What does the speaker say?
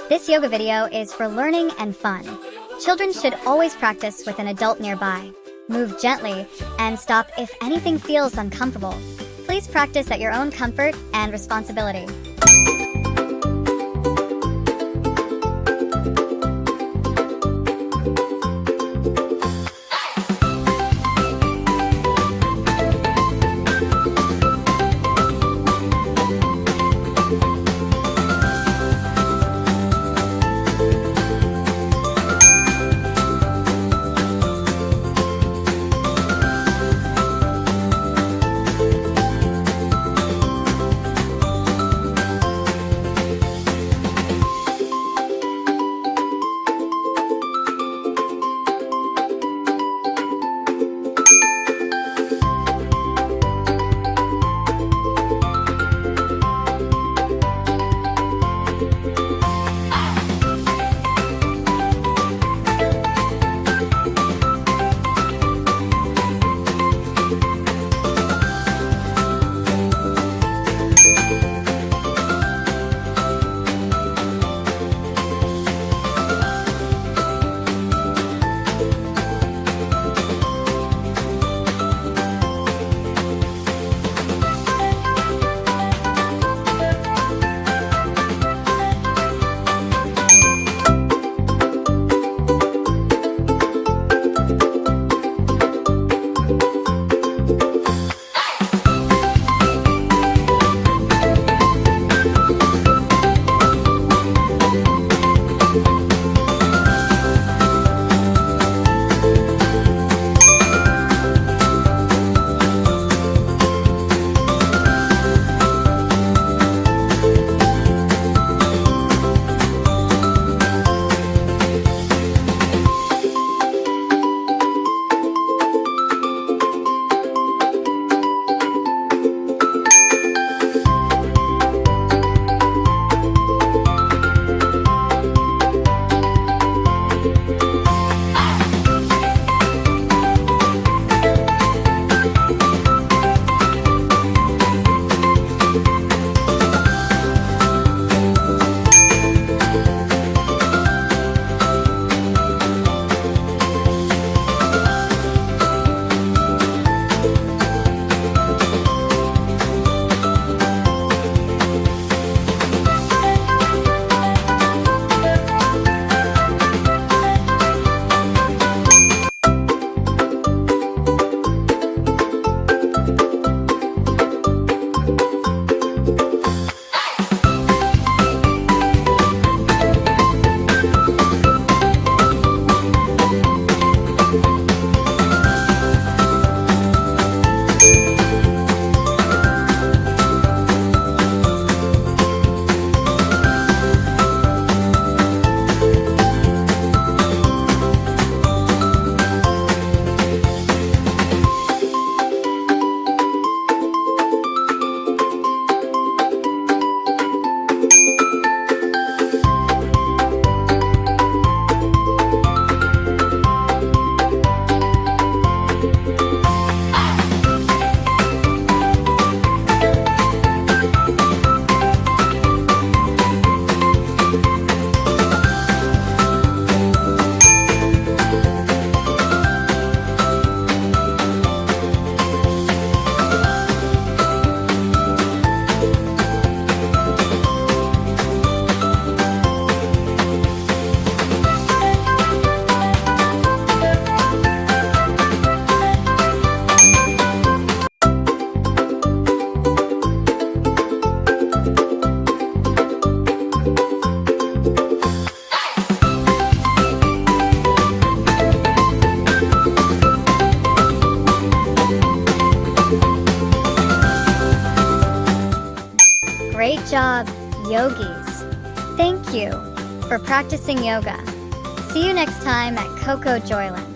This yoga video is for learning and fun. Children should always practice with an adult nearby. Move gently and stop if anything feels uncomfortable. Please practice at your own comfort and responsibility. Great job, yogis! Thank you for practicing yoga. See you next time at Koko Joyland.